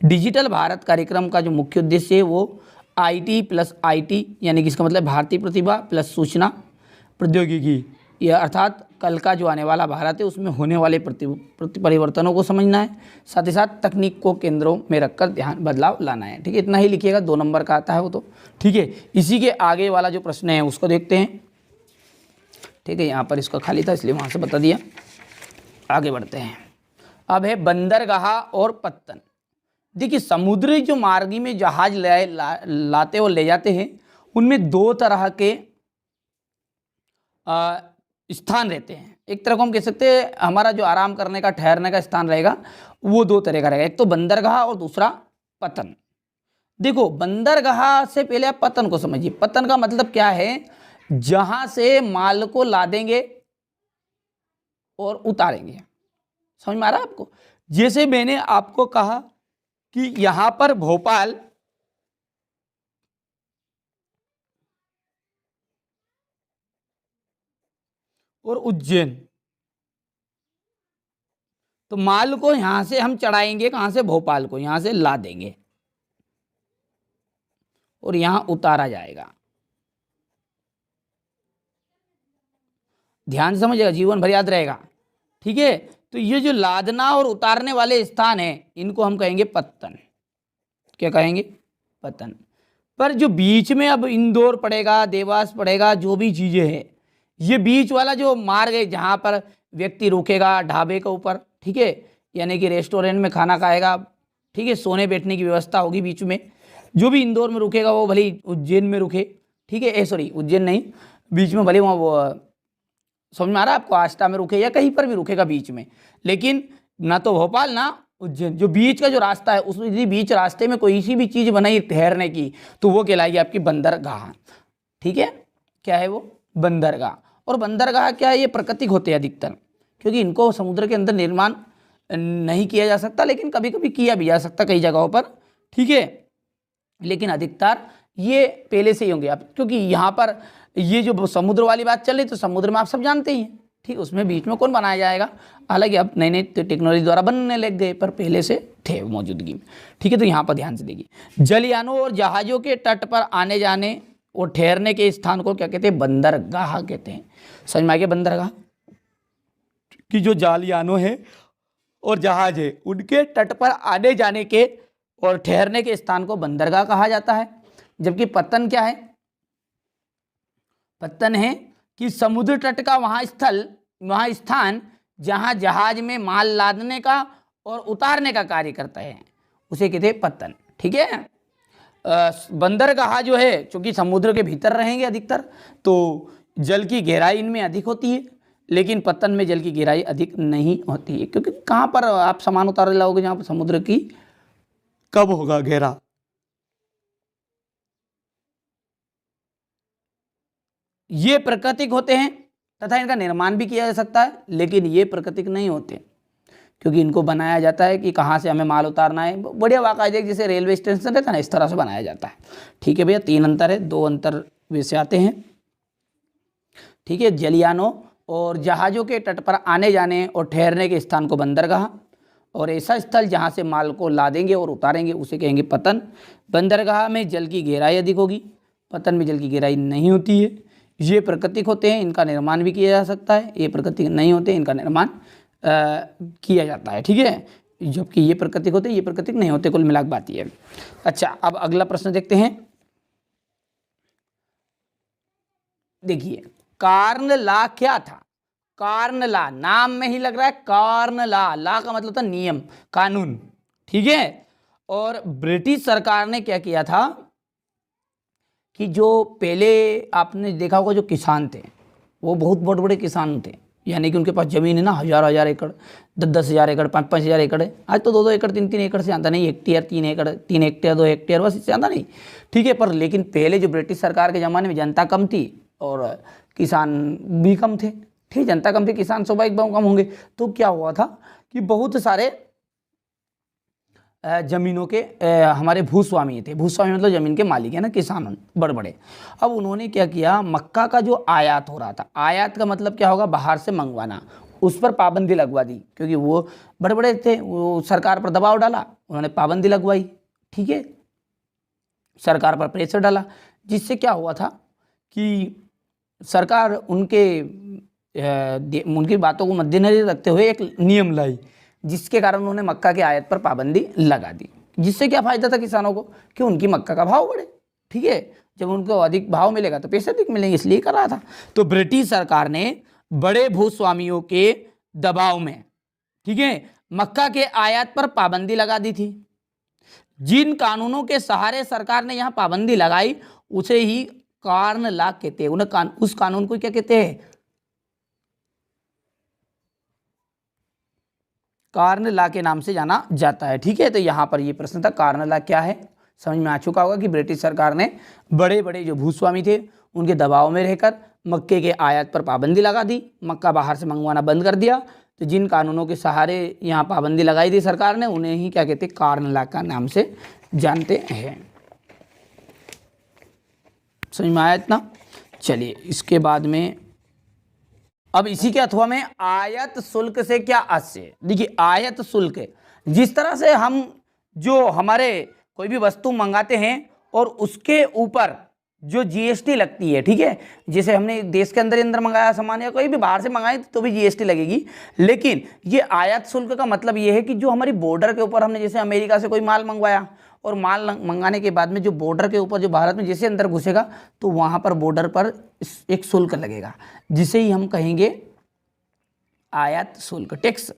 डिजिटल भारत कार्यक्रम का जो मुख्य उद्देश्य है वो IT प्लस IT, यानी कि इसका मतलब भारतीय प्रतिभा प्लस सूचना प्रौद्योगिकी, यह अर्थात कल का जो आने वाला भारत है उसमें होने वाले परिवर्तनों को समझना है, साथ ही साथ तकनीक को केंद्रों में रखकर ध्यान बदलाव लाना है, ठीक है। इतना ही लिखिएगा, 2 नंबर का आता है वो तो, ठीक है। इसी के आगे वाला जो प्रश्न है उसको देखते हैं, ठीक है। यहाँ पर इसका खाली था इसलिए वहाँ से बता दिया। आगे बढ़ते हैं। अब है बंदरगाह और पत्तन। देखिए समुद्री जो मार्गी में जहाज लाते और ले जाते हैं उनमें 2 तरह के स्थान रहते हैं। एक तरह को हम कह सकते हैं हमारा जो आराम करने का, ठहरने का स्थान रहेगा वो 2 तरह का रहेगा, एक तो बंदरगाह और दूसरा पतन। देखो बंदरगाह से पहले आप पतन को समझिए। पतन का मतलब क्या है? जहां से माल को लादेंगे और उतारेंगे। समझ में आ रहा है आपको? जैसे मैंने आपको कहा कि यहां पर भोपाल और उज्जैन, तो माल को यहां से हम चढ़ाएंगे, कहां से? भोपाल को यहां से ला देंगे और यहां उतारा जाएगा। ध्यान से समझिएगा, जीवन भर याद रहेगा, ठीक है। तो ये जो लादना और उतारने वाले स्थान हैं इनको हम कहेंगे पत्तन। क्या कहेंगे? पत्तन। पर जो बीच में अब इंदौर पड़ेगा, देवास पड़ेगा, जो भी चीजें हैं, ये बीच वाला जो मार्ग है जहां पर व्यक्ति रुकेगा ढाबे के ऊपर, ठीक है, यानी कि रेस्टोरेंट में खाना खाएगा, ठीक है, सोने बैठने की व्यवस्था होगी बीच में। जो भी इंदौर में रुकेगा वो भले उज्जैन में रुके, ठीक है, सॉरी उज्जैन नहीं, बीच में भले वहाँ वो, समझ में आ रहा है आपको, आष्टा में रुके या कहीं पर भी रुकेगा बीच में, लेकिन ना तो भोपाल ना उज्जैन, जो बीच का जो रास्ता है उस यदि बीच रास्ते में कोई सी भी चीज़ बनाई ठहरने की तो वो कहलाएगी आपकी बंदरगाह, ठीक है। क्या है वो? बंदरगाह। और बंदरगाह क्या है? ये प्राकृतिक होते हैं अधिकतर, क्योंकि इनको समुद्र के अंदर निर्माण नहीं किया जा सकता, लेकिन कभी कभी किया भी जा सकता कई जगहों पर, ठीक है, लेकिन अधिकतर ये पहले से ही होंगे आप, क्योंकि यहाँ पर ये जो समुद्र वाली बात चल रही तो समुद्र में आप सब जानते ही हैं, ठीक, उसमें बीच में कौन बनाया जाएगा? हालांकि अब नई नई टेक्नोलॉजी द्वारा बनने लग गए, पर पहले से थे मौजूदगी में, ठीक है। तो यहाँ पर ध्यान से देखिए, जलयानों और जहाज़ों के तट पर आने जाने और ठहरने के स्थान को क्या कहते हैं? बंदरगाह कहते हैं। समझ में आ गया? बंदरगाह कि जो जलयानों है और जहाज है उनके तट पर आने जाने के और ठहरने के स्थान को बंदरगाह कहा जाता है। जबकि पत्तन क्या है? पत्तन है कि समुद्र तट का वहाँ स्थान जहाँ जहाज में माल लादने का और उतारने का कार्य करता है उसे कहते हैं पत्तन। ठीक है, बंदरगाह जो है चूंकि समुद्र के भीतर रहेंगे अधिकतर, तो जल की गहराई इनमें अधिक होती है, लेकिन पत्तन में जल की गहराई अधिक नहीं होती है, क्योंकि कहाँ पर आप सामान उतार लाओगे जहाँ पर समुद्र की कब होगा गहरा। ये प्राकृतिक होते हैं तथा इनका निर्माण भी किया जा सकता है, लेकिन ये प्राकृतिक नहीं होते क्योंकि इनको बनाया जाता है कि कहाँ से हमें माल उतारना है। बढ़िया बाकायदे जैसे रेलवे स्टेशन रहता है ना, इस तरह से बनाया जाता है। ठीक है भैया, 3 अंतर है, 2 अंतर वैसे आते हैं। ठीक है, जलयानों और जहाज़ों के तट पर आने जाने और ठहरने के स्थान को बंदरगाह, और ऐसा स्थल जहाँ से माल को लादेंगे और उतारेंगे उसे कहेंगे पतन। बंदरगाह में जल की गहराई अधिक होगी, पतन में जल की गहराई नहीं होती है। ये प्राकृतिक होते हैं, इनका निर्माण भी किया जा सकता है। ये प्राकृतिक नहीं होते, इनका निर्माण किया जाता है। ठीक है, जबकि ये प्राकृतिक होते, ये प्राकृतिक नहीं होते। कुल मिलाकर बात ये है। अच्छा, अब अगला प्रश्न देखते हैं। देखिए, कार्नला क्या था? कार्नला नाम में ही लग रहा है कार्नला, ला का मतलब था नियम, कानून। ठीक है, और ब्रिटिश सरकार ने क्या किया था कि जो पहले आपने देखा होगा जो किसान थे वो बहुत बड़े बड़े किसान थे, यानी कि उनके पास जमीन है ना, हजार एकड़, 10 हजार एकड़, 5 हजार एकड़ है। आज तो 2 एकड़ 3 एकड़ से ज़्यादा नहीं, हेक्टेयर 3 एकड़, 3 हेक्टेयर 2 हेक्टेयर, बस इससे ज़्यादा नहीं। ठीक है, पर लेकिन पहले जो ब्रिटिश सरकार के ज़माने में जनता कम थी और किसान भी कम थे। ठीक, जनता कम थी, किसान स्वाभाविक कम होंगे। तो क्या हुआ था कि बहुत सारे जमीनों के हमारे भूस्वामी थे। भूस्वामी मतलब जमीन के मालिक है ना, किसान बड़े बड़े। अब उन्होंने क्या किया, मक्का का जो आयात हो रहा था, आयात का मतलब क्या होगा, बाहर से मंगवाना, उस पर पाबंदी लगवा दी, क्योंकि वो बड़े बड़े थे, वो सरकार पर दबाव डाला, उन्होंने पाबंदी लगवाई। ठीक है, सरकार पर प्रेशर डाला, जिससे क्या हुआ था कि सरकार उनकी बातों को मद्देनजर रखते हुए एक नियम लाई, जिसके कारण उन्होंने मक्का के आयात पर पाबंदी लगा दी। जिससे क्या फायदा था किसानों को कि उनकी मक्का का भाव बढ़े। ठीक है, जब उनको अधिक भाव मिलेगा तो पैसे अधिक मिलेंगे, इसलिए कर रहा था। तो ब्रिटिश सरकार ने बड़े भूस्वामियों के दबाव में, ठीक है, मक्का के आयात पर पाबंदी लगा दी थी। जिन कानूनों के सहारे सरकार ने यहाँ पाबंदी लगाई उसे ही कार्नला कहते हैं। उस कानून को क्या कहते हैं, कार्नला के नाम से जाना जाता है। ठीक है, तो यहाँ पर ये प्रश्न था कार्नला क्या है, समझ में आ चुका होगा कि ब्रिटिश सरकार ने बड़े बड़े जो भूस्वामी थे उनके दबाव में रहकर मक्के के आयात पर पाबंदी लगा दी, मक्का बाहर से मंगवाना बंद कर दिया। तो जिन कानूनों के सहारे यहाँ पाबंदी लगाई थी सरकार ने, उन्हें ही क्या कहते हैं, कार्नला का नाम से जानते हैं। समझ में आया इतना? चलिए, इसके बाद में अब इसी के अथवा में आयात शुल्क से क्या आशय। देखिए, आयात शुल्क जिस तरह से हम जो हमारे कोई भी वस्तु मंगाते हैं और उसके ऊपर जो जीएसटी लगती है, ठीक है, जैसे हमने देश के अंदर मंगाया सामान या कोई भी बाहर से मंगाए तो भी जीएसटी लगेगी। लेकिन ये आयात शुल्क का मतलब ये है कि जो हमारी बॉर्डर के ऊपर हमने जैसे अमेरिका से कोई माल मंगवाया और माल मंगाने के बाद में जो बॉर्डर के ऊपर जो भारत में जैसे अंदर घुसेगा तो वहाँ पर बॉर्डर पर एक शुल्क लगेगा, जिसे ही हम कहेंगे आयात शुल्क, टैक्स।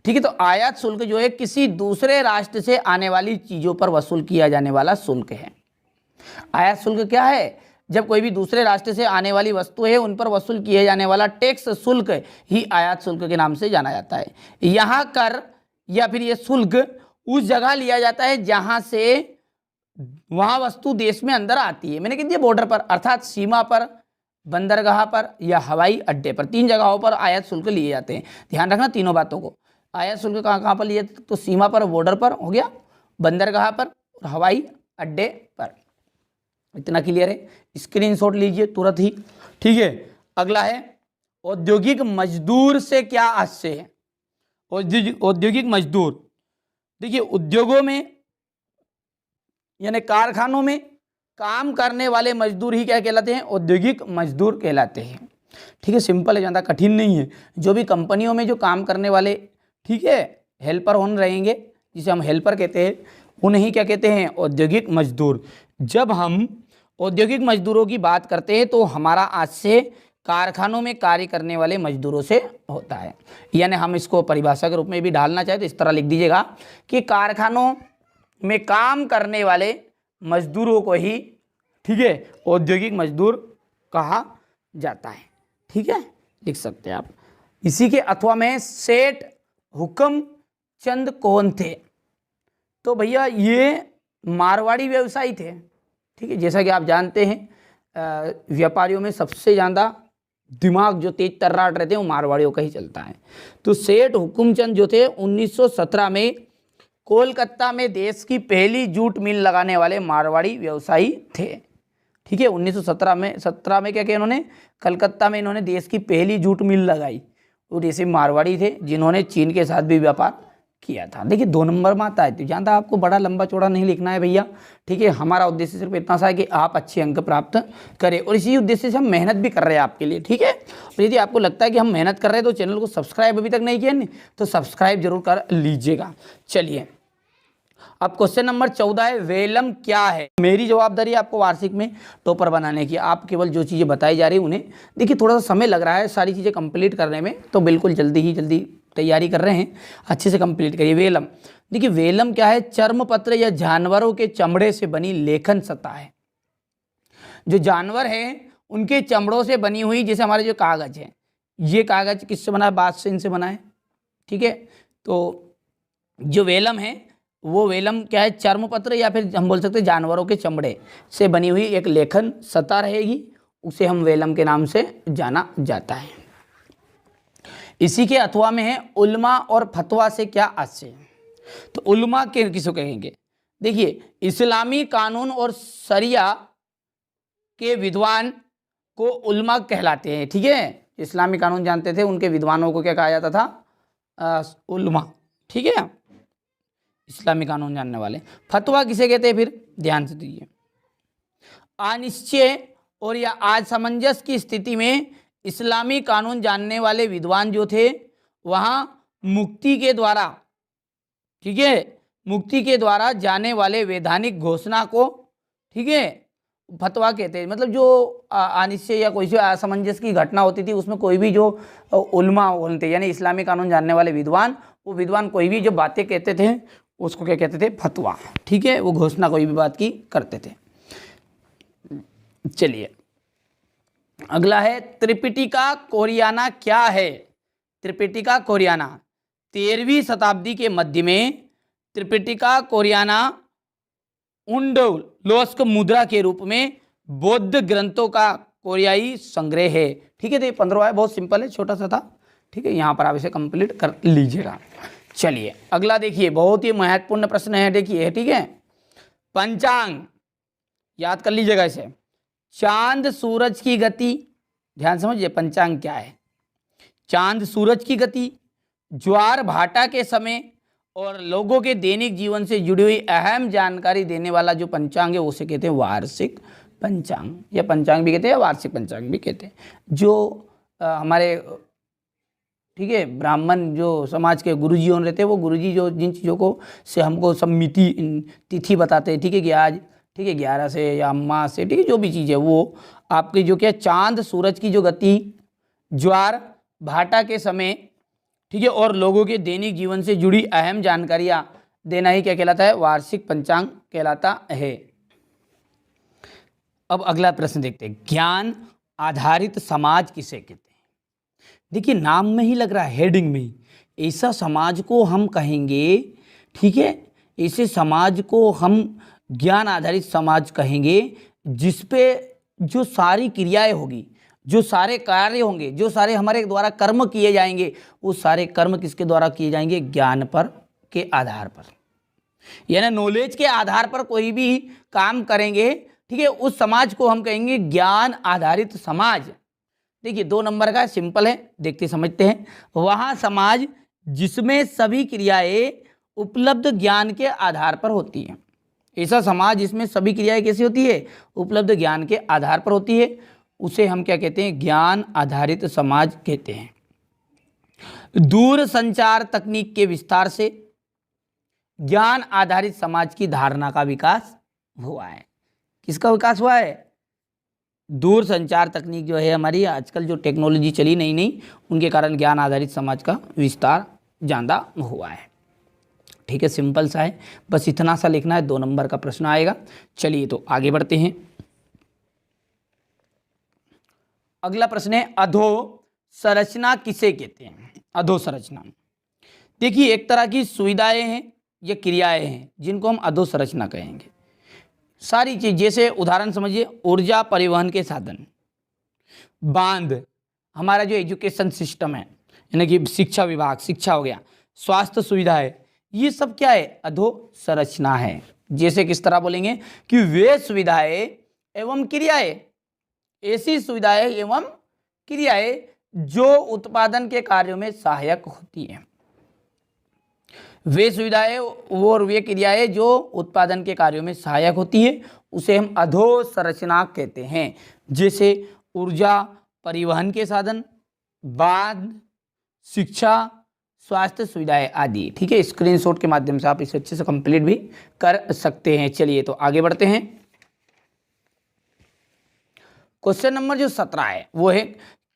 ठीक है, तो आयात शुल्क जो है किसी दूसरे राष्ट्र से आने वाली चीज़ों पर वसूल किया जाने वाला शुल्क है। आयात शुल्क क्या है, जब कोई भी दूसरे राष्ट्र से आने वाली वस्तु है उन पर वसूल किए जाने वाला टैक्स शुल्क ही आयात शुल्क के नाम से जाना जाता है। यहाँ कर या फिर ये शुल्क उस जगह लिया जाता है जहां से वहां वस्तु देश में अंदर आती है। मैंने कह दिया बॉर्डर पर, अर्थात सीमा पर, बंदरगाह पर या हवाई अड्डे पर, 3 जगहों पर आयात शुल्क लिए जाते हैं। ध्यान रखना तीनों बातों को। आयात शुल्क कहाँ कहाँ पर लिए जाते, तो सीमा पर, बॉर्डर पर हो गया, बंदरगाह पर और हवाई अड्डे पर। इतना क्लियर है, स्क्रीनशॉट लीजिए तुरंत ही। ठीक है, अगला है औद्योगिक मजदूर से क्या आशय है। औद्योगिक मजदूर, देखिए उद्योगों में यानी कारखानों में काम करने वाले मजदूर ही क्या कहलाते हैं, औद्योगिक मजदूर कहलाते हैं। ठीक है, सिंपल है, ज़्यादा कठिन नहीं है। जो भी कंपनियों में जो काम करने वाले, ठीक है, हेल्पर होने रहेंगे, जिसे हम हेल्पर कहते हैं, उन्हें क्या कहते हैं, औद्योगिक मजदूर। जब हम औद्योगिक मजदूरों की बात करते हैं तो हमारा आज से कारखानों में कार्य करने वाले मजदूरों से होता है। यानी हम इसको परिभाषा के रूप में भी डालना चाहे तो इस तरह लिख दीजिएगा कि कारखानों में काम करने वाले मजदूरों को ही, ठीक है, औद्योगिक मजदूर कहा जाता है। ठीक है, लिख सकते हैं आप। इसी के अथवा में सेठ हुक्म चंद कौन थे? तो भैया ये मारवाड़ी व्यवसायी थे। ठीक है, जैसा कि आप जानते हैं व्यापारियों में सबसे ज़्यादा दिमाग जो तेज तर्राट रहते हैं वो मारवाड़ियों का ही चलता है। तो सेठ हुकुमचंद जो थे 1917 में कोलकाता में देश की पहली जूट मिल लगाने वाले मारवाड़ी व्यवसायी थे। ठीक है, 1917 में क्या किया इन्होंने, कलकत्ता में इन्होंने देश की पहली जूट मिल लगाई। और ऐसे मारवाड़ी थे जिन्होंने चीन के साथ भी व्यापार किया था। देखिए 2 नंबर में आता है तो ज़्यादा आपको बड़ा लंबा चौड़ा नहीं लिखना है भैया। ठीक है, हमारा उद्देश्य सिर्फ इतना सा है कि आप अच्छे अंक प्राप्त करें और इसी उद्देश्य से हम मेहनत भी कर रहे हैं आपके लिए। ठीक है, और यदि आपको लगता है कि हम मेहनत कर रहे हैं तो चैनल को सब्सक्राइब अभी तक नहीं किया नहीं तो सब्सक्राइब जरूर कर लीजिएगा। चलिए, अब क्वेश्चन नंबर 14 है, वेलम क्या है? मेरी जवाबदारी है आपको वार्षिक में टॉपर बनाने की। आप केवल जो चीज़ें बताई जा रही है उन्हें, देखिए थोड़ा सा समय लग रहा है सारी चीज़ें कंप्लीट करने में, तो बिल्कुल जल्दी तैयारी कर रहे हैं, अच्छे से कंप्लीट करिए। वेलम, देखिए वेलम क्या है? चर्मपत्र या जानवरों के चमड़े से बनी लेखन सतह है। जो जानवर हैं उनके चमड़ों से बनी हुई, जैसे हमारे जो कागज है, ये कागज किससे बना है? बांस से इनसे बना है। ठीक है, तो जो वेलम है वो वेलम क्या है? चर्मपत्र या फिर हम बोल सकते हैं जानवरों के चमड़े से बनी हुई एक लेखन सतह रहेगी, उसे हम वेलम के नाम से जाना जाता है। इसी के अथवा में है उल्मा और फतवा से क्या आशय है? तो उल्मा के किसको कहेंगे? देखिए इस्लामी कानून और शरिया के विद्वान को उल्मा कहलाते हैं। ठीक है, इस्लामी कानून जानते थे उनके विद्वानों को क्या कहा जाता था? उल्मा। ठीक है, इस्लामी कानून जानने वाले। फतवा किसे कहते हैं? फिर ध्यान से दीजिए, अनिश्चय और या असमंजस की स्थिति में इस्लामी कानून जानने वाले विद्वान जो थे वहाँ मुक्ति के द्वारा, ठीक है, मुक्ति के द्वारा जाने वाले वैधानिक घोषणा को, ठीक है, फतवा कहते हैं। मतलब जो अनिश्चय या कोई सी असमंजस की घटना होती थी उसमें कोई भी जो उल्मा बोलते यानी इस्लामी कानून जानने वाले विद्वान, वो विद्वान कोई भी जो बातें कहते थे उसको क्या कहते थे? फतवा। ठीक है, वो घोषणा कोई भी बात की करते थे। चलिए अगला है, त्रिपिटिका कोरियाना क्या है? त्रिपिटिका कोरियाना 13वीं शताब्दी के मध्य में त्रिपिटिका कोरियाना उंडलोस्क मुद्रा के रूप में बौद्ध ग्रंथों का कोरियाई संग्रह है। ठीक है, तो ये 15 है, बहुत सिंपल है, छोटा सा था। ठीक है, यहाँ पर आप इसे कंप्लीट कर लीजिएगा। चलिए अगला देखिए, बहुत ही महत्वपूर्ण प्रश्न है, देखिए। ठीक है, पंचांग याद कर लीजिएगा इसे। चांद सूरज की गति, ध्यान समझिए, पंचांग क्या है? चांद सूरज की गति, ज्वार भाटा के समय और लोगों के दैनिक जीवन से जुड़ी हुई अहम जानकारी देने वाला जो पंचांग है उसे कहते हैं वार्षिक पंचांग, या पंचांग भी कहते हैं, वार्षिक पंचांग भी कहते हैं। जो हमारे, ठीक है, ब्राह्मण जो समाज के गुरुजी होने रहते हैं, वो गुरुजी जो जिन चीज़ों को से हमको सब मिति तिथि बताते हैं, ठीक है, कि आज, ठीक है, 11 से या अम्मा से, ठीक है, जो भी चीज़ है वो आपकी जो क्या चांद सूरज की जो गति, ज्वार भाटा के समय, ठीक है, और लोगों के दैनिक जीवन से जुड़ी अहम जानकारियाँ देना ही क्या कहलाता है? वार्षिक पंचांग कहलाता है। अब अगला प्रश्न देखते हैं, ज्ञान आधारित समाज किसे कहते हैं? देखिए नाम में ही लग रहा है, हेडिंग में ही, ऐसा समाज को हम कहेंगे, ठीक है, ऐसे समाज को हम ज्ञान आधारित समाज कहेंगे जिसपे जो सारी क्रियाएं होगी, जो सारे कार्य होंगे, जो सारे हमारे द्वारा कर्म किए जाएंगे, वो सारे कर्म किसके द्वारा किए जाएंगे? ज्ञान पर के आधार पर, यानी नॉलेज के आधार पर कोई भी काम करेंगे, ठीक है, उस समाज को हम कहेंगे ज्ञान आधारित समाज। देखिए 2 नंबर का सिंपल है, देखते समझते हैं। वहाँ समाज जिसमें सभी क्रियाएं उपलब्ध ज्ञान के आधार पर होती हैं। ऐसा समाज जिसमें सभी क्रियाएं कैसी होती है? उपलब्ध ज्ञान के आधार पर होती है, उसे हम क्या कहते हैं? ज्ञान आधारित समाज कहते हैं। दूर संचार तकनीक के विस्तार से ज्ञान आधारित समाज की धारणा का विकास हुआ है। किसका विकास हुआ है? दूर संचार तकनीक जो है हमारी आजकल जो टेक्नोलॉजी चली नई नई, उनके कारण ज्ञान आधारित समाज का विस्तार ज़्यादा हुआ है। ठीक है, सिंपल सा है, बस इतना सा लिखना है, 2 नंबर का प्रश्न आएगा। चलिए तो आगे बढ़ते हैं। अगला प्रश्न है अधोसंरचना किसे कहते हैं? अधोसंरचना देखिए एक तरह की सुविधाएं हैं या क्रियाएं हैं जिनको हम अधोसंरचना कहेंगे। सारी चीज, जैसे उदाहरण समझिए, ऊर्जा परिवहन के साधन, बांध, हमारा जो एजुकेशन सिस्टम है यानी कि शिक्षा विभाग, शिक्षा हो गया, स्वास्थ्य सुविधाएं, ये सब क्या है? अधोसंरचना है। जैसे किस तरह बोलेंगे कि वे सुविधाएं एवं क्रियाएं, ऐसी सुविधाएं एवं क्रियाएं जो उत्पादन के कार्यों में सहायक होती हैं। वे सुविधाएं और वे क्रियाएं जो उत्पादन के कार्यों में सहायक होती है उसे हम अधोसंरचना कहते हैं। जैसे ऊर्जा परिवहन के साधन, बांध, शिक्षा, स्वास्थ्य सुविधाएं आदि। ठीक है, स्क्रीनशॉट के माध्यम से आप इसे अच्छे से कंप्लीट भी कर सकते हैं। चलिए तो आगे बढ़ते हैं। क्वेश्चन नंबर जो 17 है वो है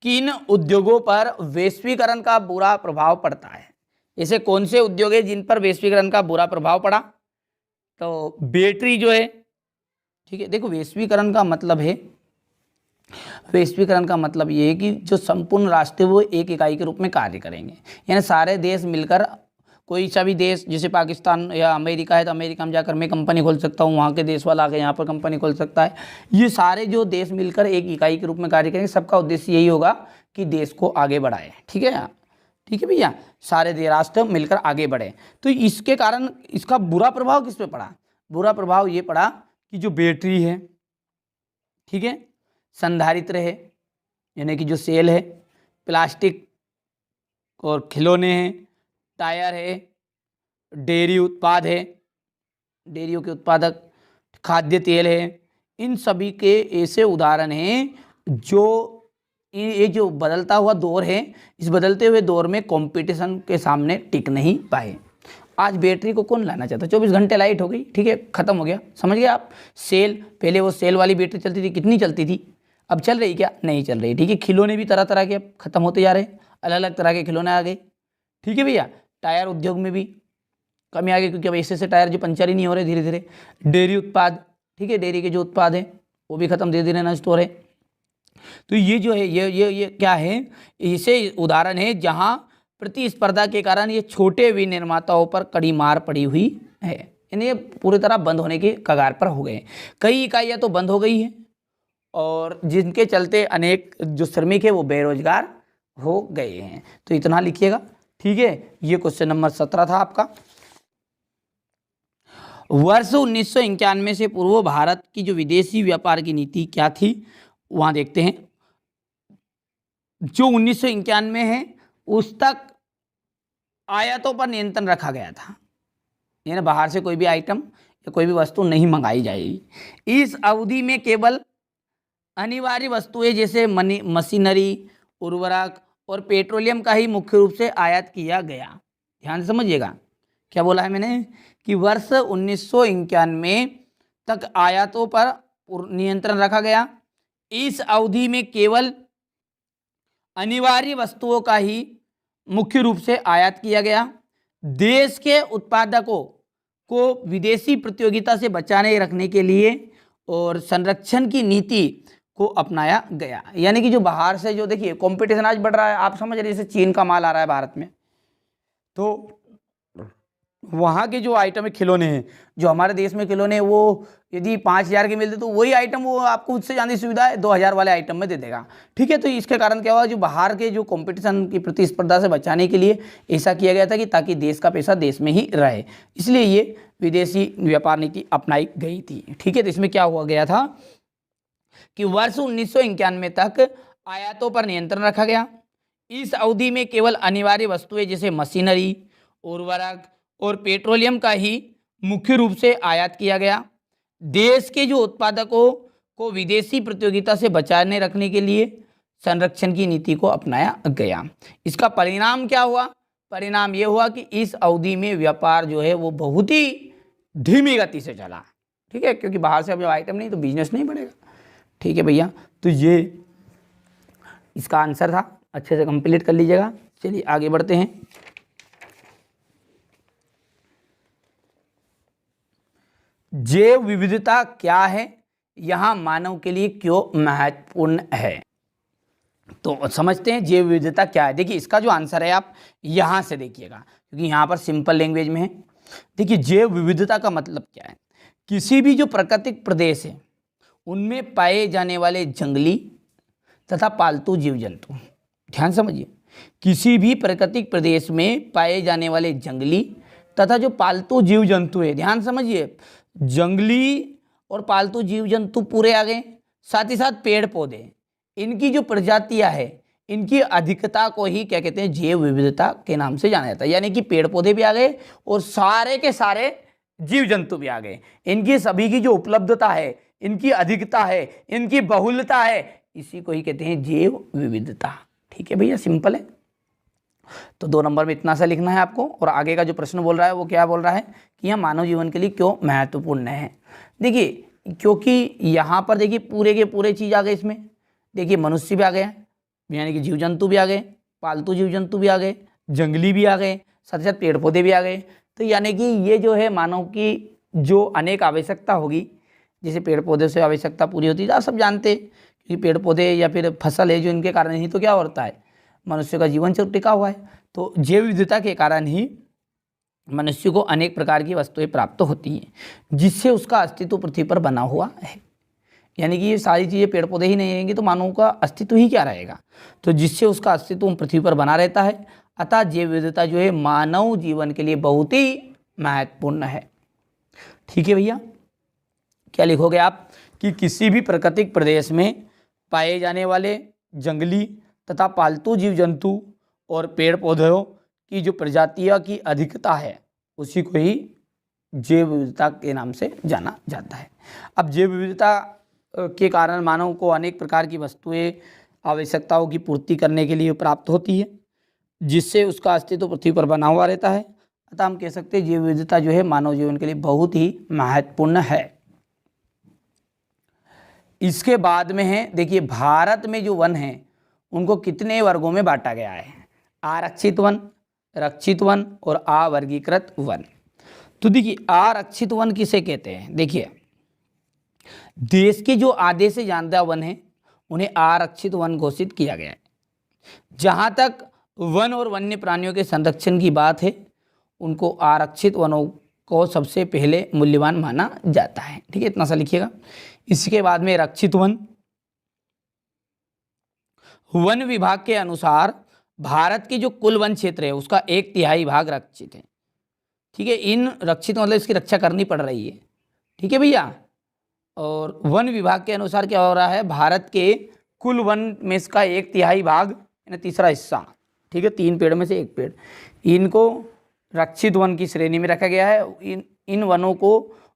किन उद्योगों पर वैश्वीकरण का बुरा प्रभाव पड़ता है? ऐसे कौन से उद्योग है जिन पर वैश्वीकरण का बुरा प्रभाव पड़ा? तो बैटरी जो है, ठीक है, देखो वैश्वीकरण का मतलब है, वैश्वीकरण का मतलब ये है कि जो संपूर्ण राष्ट्र वो एक इकाई के रूप में कार्य करेंगे, यानी सारे देश मिलकर, कोई सा भी देश जैसे पाकिस्तान या अमेरिका है तो अमेरिका में जाकर मैं कंपनी खोल सकता हूँ, वहाँ के देश वाला आके यहाँ पर कंपनी खोल सकता है। ये सारे जो देश मिलकर एक इकाई के रूप में कार्य करेंगे, सबका उद्देश्य यही होगा कि देश को आगे बढ़ाए। ठीक है, ठीक है भैया, सारे राष्ट्र मिलकर आगे बढ़े। तो इसके कारण इसका बुरा प्रभाव किस पे पड़ा? बुरा प्रभाव ये पड़ा कि जो बैटरी है, ठीक है, संधारित्र है यानी कि जो सेल है, प्लास्टिक और खिलौने हैं, टायर है, डेयरी उत्पाद है, डेयरियों के उत्पादक, खाद्य तेल है, इन सभी के ऐसे उदाहरण हैं जो ये जो बदलता हुआ दौर है, इस बदलते हुए दौर में कंपटीशन के सामने टिक नहीं पाए। आज बैटरी को कौन लाना चाहता? 24 घंटे लाइट हो गई, ठीक है, खत्म हो गया, समझ गए आप। सेल, पहले वो सेल वाली बैटरी चलती थी, कितनी चलती थी, अब चल रही क्या? नहीं चल रही। ठीक है, खिलौने भी तरह तरह के अब खत्म होते जा रहे हैं, अलग अलग तरह के खिलौने आ गए। ठीक है भैया, टायर उद्योग में भी कमी आ गई क्योंकि अब ऐसे टायर जो पंचर ही नहीं हो रहे धीरे धीरे। डेयरी उत्पाद, ठीक है, डेयरी के जो उत्पाद हैं वो भी खत्म, धीरे धीरे नष्ट हो रहे। तो ये जो है ये क्या है? इसे उदाहरण है जहां प्रतिस्पर्धा के कारण ये छोटे विनिर्माताओं पर कड़ी मार पड़ी हुई है, यानी ये पूरी तरह बंद होने के कगार पर हो गए। कई इकाइयां तो बंद हो गई हैं और जिनके चलते अनेक जो श्रमिक है वो बेरोजगार हो गए हैं। तो इतना लिखिएगा। ठीक है, ये क्वेश्चन नंबर 17 था आपका। वर्ष 1991 से पूर्व भारत की जो विदेशी व्यापार की नीति क्या थी, वहां देखते हैं। जो 1991 है उस तक आयातों पर नियंत्रण रखा गया था, यानी बाहर से कोई भी आइटम या कोई भी वस्तु नहीं मंगाई जाएगी। इस अवधि में केवल अनिवार्य वस्तुएं जैसे मशीनरी, उर्वरक और पेट्रोलियम का ही मुख्य रूप से आयात किया गया। ध्यान से समझिएगा, क्या बोला है मैंने कि वर्ष 1991 तक आयातों पर नियंत्रण रखा गया। इस अवधि में केवल अनिवार्य वस्तुओं का ही मुख्य रूप से आयात किया गया। देश के उत्पादकों को विदेशी प्रतियोगिता से बचाने रखने के लिए और संरक्षण की नीति को अपनाया गया। यानी कि जो बाहर से जो देखिए कंपटीशन आज बढ़ रहा है, आप समझ रहे, जैसे चीन का माल आ रहा है भारत में, तो वहाँ के जो आइटम है खिलौने हैं, जो हमारे देश में खिलौने हैं वो यदि 5000 के मिलते तो वही आइटम वो आपको उससे ज़्यादा सुविधा है 2000 वाले आइटम में दे देगा। ठीक है, तो इसके कारण क्या हुआ, जो बाहर के जो कंपटीशन की प्रतिस्पर्धा से बचाने के लिए ऐसा किया गया था कि ताकि देश का पैसा देश में ही रहे, इसलिए ये विदेशी व्यापार नीति अपनाई गई थी। ठीक है, तो इसमें क्या हुआ गया था कि वर्ष 1991 तक आयातों पर नियंत्रण रखा गया। इस अवधि में केवल अनिवार्य वस्तुएं जैसे मशीनरी, उर्वरक और पेट्रोलियम का ही मुख्य रूप से आयात किया गया। देश के जो उत्पादकों को विदेशी प्रतियोगिता से बचाने रखने के लिए संरक्षण की नीति को अपनाया गया। इसका परिणाम क्या हुआ? परिणाम ये हुआ कि इस अवधि में व्यापार जो है वो बहुत ही धीमी गति से चला। ठीक है, क्योंकि बाहर से अब जब आइटम नहीं तो बिजनेस नहीं बढ़ेगा। ठीक है भैया, तो तो ये इसका आंसर था, अच्छे से कंप्लीट कर लीजिएगा। चलिए आगे बढ़ते हैं। जैव विविधता क्या है, यहां मानव के लिए क्यों महत्वपूर्ण है? तो समझते हैं जैव विविधता क्या है। देखिए इसका जो आंसर है आप यहां से देखिएगा, क्योंकि यहां पर सिंपल लैंग्वेज में है। देखिए जैव विविधता का मतलब क्या है, किसी भी जो प्राकृतिक प्रदेश है उनमें पाए जाने वाले जंगली तथा पालतू जीव जंतु, ध्यान समझिए, किसी भी प्राकृतिक प्रदेश में पाए जाने वाले जंगली तथा जो पालतू जीव जंतु है, ध्यान समझिए, जंगली और पालतू जीव जंतु पूरे आ गए, साथ ही साथ पेड़ पौधे, इनकी जो प्रजातियां है इनकी अधिकता को ही क्या कहते हैं, जैव विविधता के नाम से जाना जाता है। यानी कि पेड़ पौधे भी आ गए और सारे के सारे जीव जंतु भी आ गए, इनकी सभी की जो उपलब्धता है, इनकी अधिकता है, इनकी बहुलता है, इसी को ही कहते हैं जैव विविधता। ठीक है भैया, सिंपल है। तो 2 नंबर में इतना सा लिखना है आपको। और आगे का जो प्रश्न बोल रहा है वो क्या बोल रहा है कि यह मानव जीवन के लिए क्यों महत्वपूर्ण है। देखिए क्योंकि यहाँ पर देखिए पूरे के पूरे चीज आ गए इसमें। देखिए मनुष्य भी आ गए, यानी कि जीव जंतु भी आ गए, पालतू जीव जंतु भी आ गए, जंगली भी आ गए, साथ साथ पेड़ पौधे भी आ गए। तो यानी कि ये जो है मानव की जो अनेक आवश्यकता होगी, जैसे पेड़ पौधे से आवश्यकता पूरी होती है, आप सब जानते हैं कि पेड़ पौधे या फिर फसल है जो इनके कारण ही तो क्या होता है, मनुष्य का जीवन चक्र टिका हुआ है। तो जैव विविधता के कारण ही मनुष्य को अनेक प्रकार की वस्तुएं प्राप्त होती हैं, जिससे उसका अस्तित्व पृथ्वी पर बना हुआ है। यानी कि ये सारी चीज़ें, पेड़ पौधे ही नहीं रहेंगे तो मानव का अस्तित्व ही क्या रहेगा, तो जिससे उसका अस्तित्व पृथ्वी पर बना रहता है। अतः जैव विविधता जो है मानव जीवन के लिए बहुत ही महत्वपूर्ण है। ठीक है भैया, क्या लिखोगे आप कि किसी भी प्राकृतिक प्रदेश में पाए जाने वाले जंगली तथा पालतू जीव जंतु और पेड़ पौधों की जो प्रजातियों की अधिकता है उसी को ही जैव विविधता के नाम से जाना जाता है। अब जैव विविधता के कारण मानव को अनेक प्रकार की वस्तुएं, आवश्यकताओं की पूर्ति करने के लिए प्राप्त होती है, जिससे उसका अस्तित्व पृथ्वी पर बना हुआ रहता है। अतः हम कह सकते हैं जैव विविधता जो है मानव जीवन के लिए बहुत ही महत्वपूर्ण है। इसके बाद में है, देखिए भारत में जो वन है उनको कितने वर्गों में बांटा गया है, आरक्षित वन, रक्षित वन और अवर्गीकृत वन। तो देखिए आरक्षित वन किसे कहते हैं, देखिए देश के जो आधे से ज्यादा वन है उन्हें आरक्षित वन घोषित किया गया है। जहां तक वन और वन्य प्राणियों के संरक्षण की बात है, उनको आरक्षित वनों को सबसे पहले मूल्यवान माना जाता है। ठीक है, इतना सा लिखिएगा। इसके बाद में रक्षित वन, वन विभाग के अनुसार भारत के जो कुल वन क्षेत्र है उसका 1/3 भाग रक्षित है। ठीक है, इन रक्षित मतलब इसकी रक्षा करनी पड़ रही है। ठीक है भैया, और वन विभाग के अनुसार क्या हो रहा है, भारत के कुल वन में इसका 1/3 भाग, यानी तीसरा हिस्सा, ठीक है, 3 पेड़ में से 1 पेड़, इनको रक्षित वन की श्रेणी में रखा गया है। इन वनों को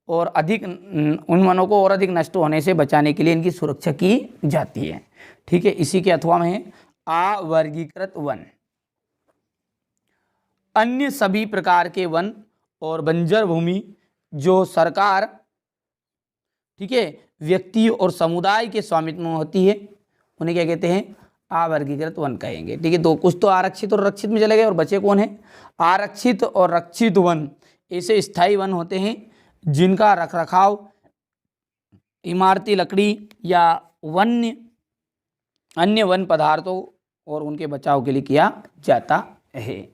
और अधिक, उन वनों को और अधिक नष्ट होने से बचाने के लिए इनकी सुरक्षा की जाती है। ठीक है, इसी के अथवा में है अवर्गीकृत वन। अन्य सभी प्रकार के वन और बंजर भूमि जो सरकार, ठीक है, व्यक्ति और समुदाय के स्वामित्व में होती है, उन्हें क्या कहते हैं, अवर्गीकृत वन कहेंगे। ठीक है, तो कुछ तो आरक्षित और रक्षित में चले गए और बचे कौन है, आरक्षित और रक्षित वन ऐसे स्थायी वन होते हैं जिनका रखरखाव इमारती लकड़ी या अन्य वन पदार्थों और उनके बचाव के लिए किया जाता है।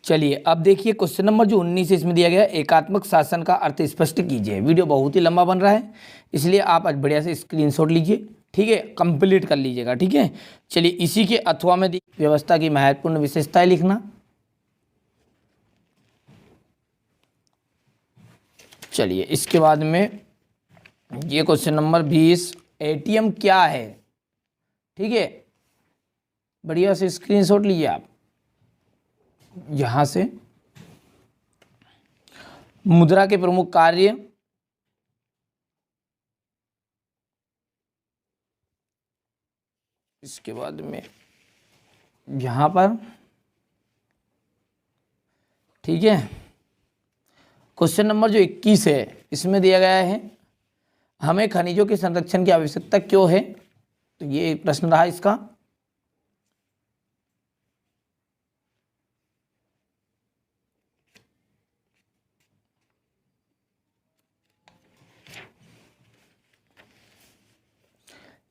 चलिए अब देखिए क्वेश्चन नंबर जो 19 इसमें दिया गया, एकात्मक शासन का अर्थ स्पष्ट कीजिए। वीडियो बहुत ही लंबा बन रहा है, इसलिए आप आज बढ़िया से स्क्रीनशॉट लीजिए। ठीक है, कंप्लीट कर लीजिएगा। ठीक है, चलिए इसी के अथवा में व्यवस्था की महत्वपूर्ण विशेषताएं लिखना। चलिए इसके बाद में ये क्वेश्चन नंबर 20, एटीएम क्या है। ठीक है, बढ़िया से स्क्रीनशॉट लीजिए आप यहां से। मुद्रा के प्रमुख कार्य, इसके बाद में यहां पर, ठीक है, क्वेश्चन नंबर जो 21 है इसमें दिया गया है हमें खनिजों के संरक्षण की आवश्यकता क्यों है, तो ये प्रश्न रहा इसका।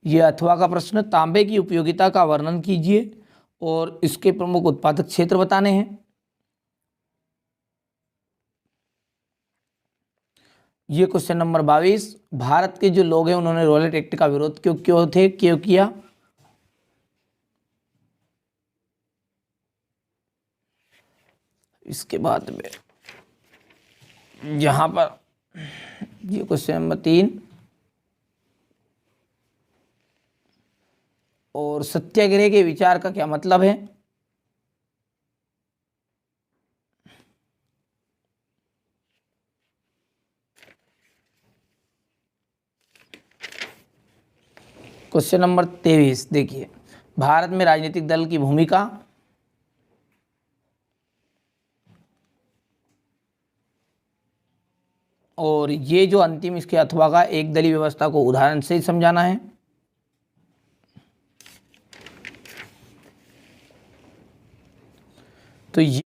ये अथवा का प्रश्न, तांबे की उपयोगिता का वर्णन कीजिए और इसके प्रमुख उत्पादक क्षेत्र बताने हैं। ये क्वेश्चन नंबर 22, भारत के जो लोग हैं उन्होंने रॉलेट एक्ट का विरोध क्यों किया। इसके बाद में यहां पर ये क्वेश्चन नंबर 3, और सत्याग्रह के विचार का क्या मतलब है। क्वेश्चन नंबर 23 देखिए, भारत में राजनीतिक दल की भूमिका। और ये जो अंतिम इसके अथवा का एक दलीय व्यवस्था को उदाहरण से समझाना है। तो ये